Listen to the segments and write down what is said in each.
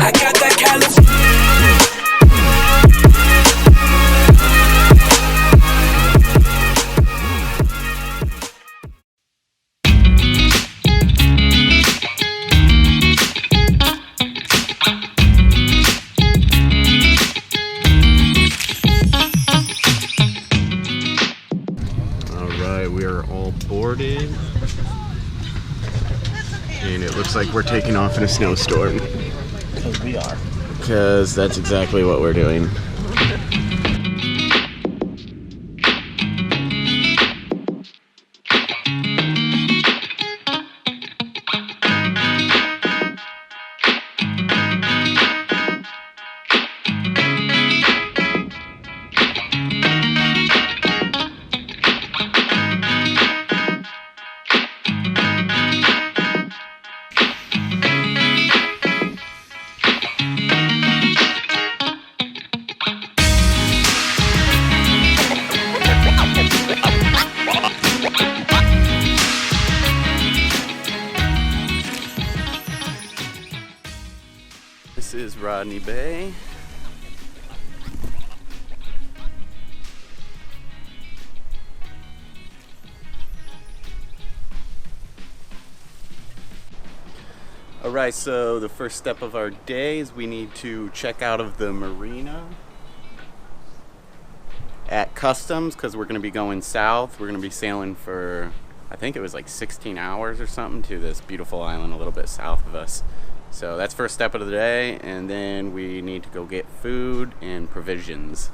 I got that California. We are all boarded, and it looks like we're taking off in a snowstorm. Because we are. Because that's exactly what we're doing. This is Rodney Bay. Alright, so the first step of our day is we need to check out of the marina at Customs because we're going to be going south. We're going to be sailing for, I think it was like 16 hours or something, to this beautiful island a little bit south of us. So that's first step of the day, and then we need to go get food and provisions.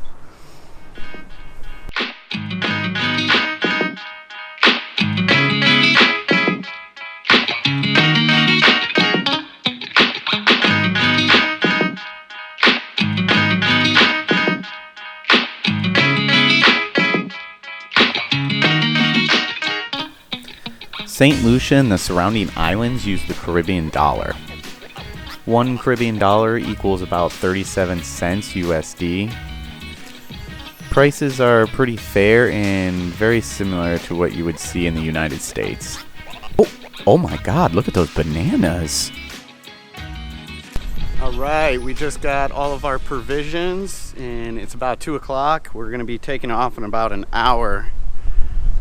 Saint Lucia and the surrounding islands use the Caribbean dollar. One Caribbean dollar equals about 37 cents USD. Prices are pretty fair and very similar to what you would see in the United States. Oh my God, look at those bananas. Alright, we just got all of our provisions and it's about 2 o'clock. We're going to be taking off in about an hour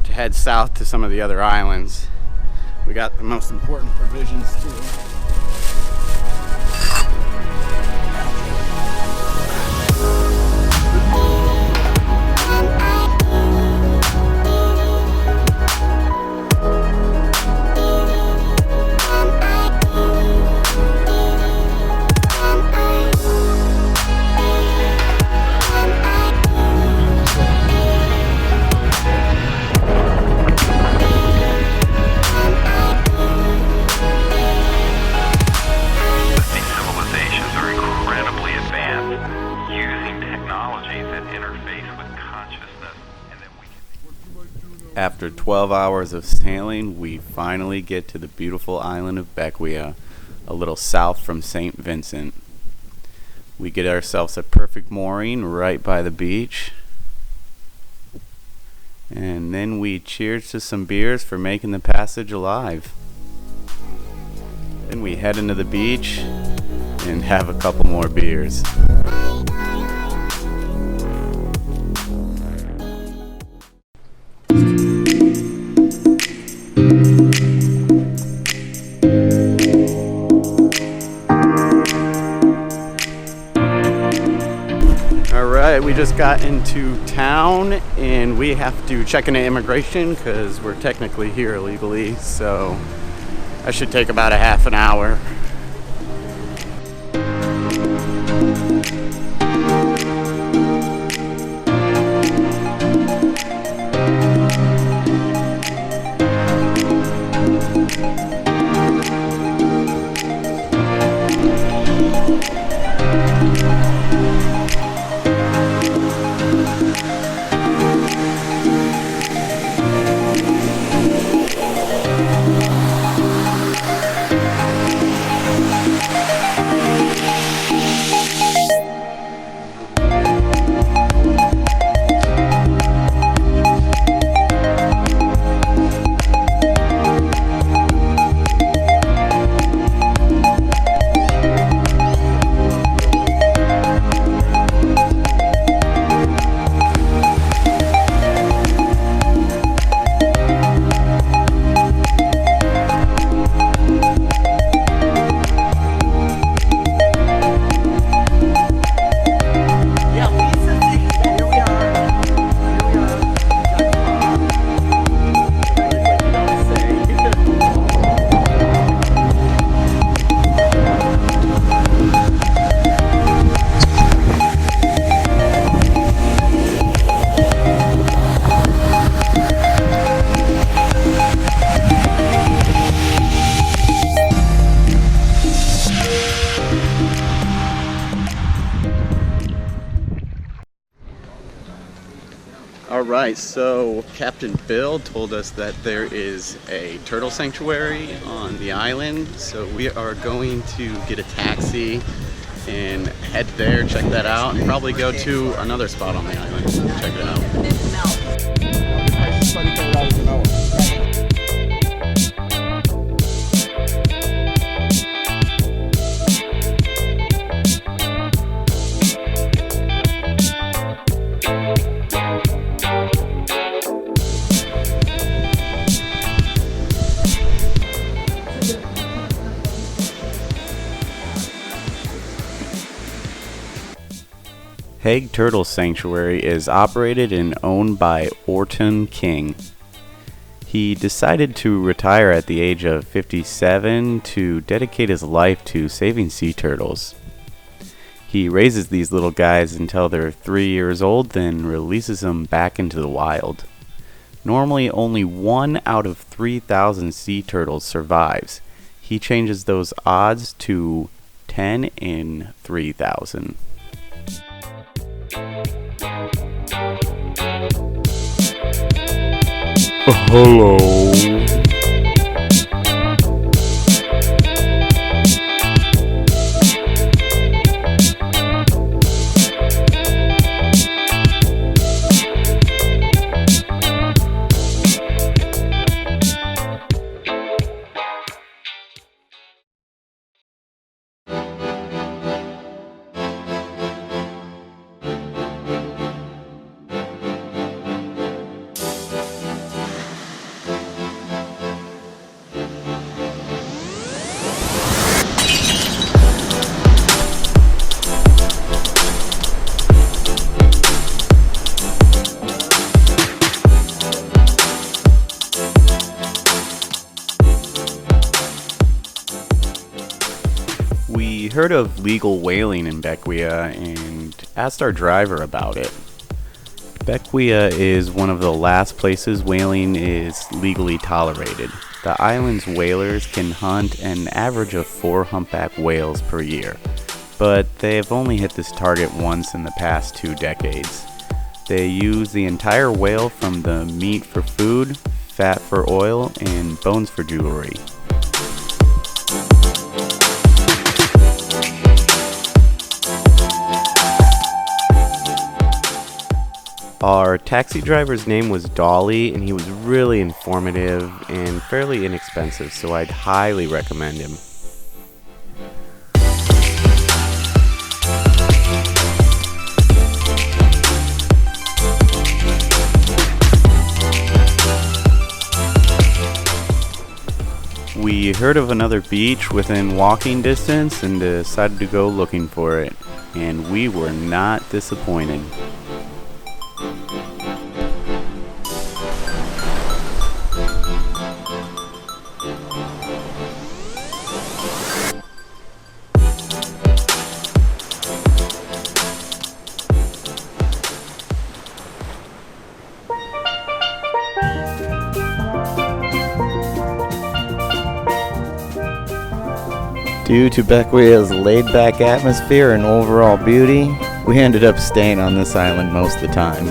to head south to some of the other islands. We got the most important provisions too. After 12 hours of sailing, we finally get to the beautiful island of Bequia, a little south from St. Vincent. We get ourselves a perfect mooring right by the beach. And then we cheers to some beers for making the passage alive. Then we head into the beach and have a couple more beers. Alright, we just got into town and we have to check into immigration because we're technically here illegally, so that should take about a half an hour. All right, so Captain Bill told us that there is a turtle sanctuary on the island, so we are going to get a taxi and head there, check that out, and probably go to another spot on the island, check it out. Hague Turtle Sanctuary is operated and owned by Orton King. He decided to retire at the age of 57 to dedicate his life to saving sea turtles. He raises these little guys until they're 3 years old, then releases them back into the wild. Normally, only 1 out of 3,000 sea turtles survives. He changes those odds to 10 in 3,000. Hello. We heard of legal whaling in Bequia and asked our driver about it. Bequia is one of the last places whaling is legally tolerated. The island's whalers can hunt an average of 4 humpback whales per year, but they have only hit this target once in the past 2 decades. They use the entire whale from the meat for food, fat for oil, and bones for jewelry. Our taxi driver's name was Dolly, and he was really informative and fairly inexpensive, so I'd highly recommend him. We heard of another beach within walking distance and decided to go looking for it, and we were not disappointed. Due to Bequia's laid-back atmosphere and overall beauty, we ended up staying on this island most of the time.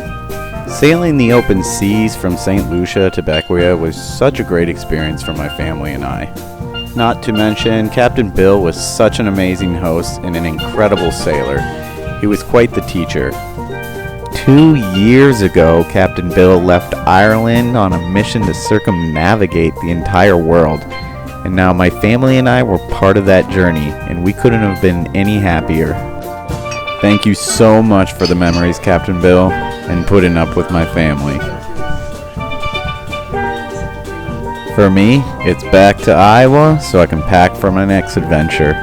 Sailing the open seas from Saint Lucia to Bequia was such a great experience for my family and I. Not to mention, Captain Bill was such an amazing host and an incredible sailor. He was quite the teacher. 2 years ago, Captain Bill left Ireland on a mission to circumnavigate the entire world. And now my family and I were part of that journey, and we couldn't have been any happier. Thank you so much for the memories, Captain Bill, and putting up with my family. For me, it's back to Iowa so I can pack for my next adventure.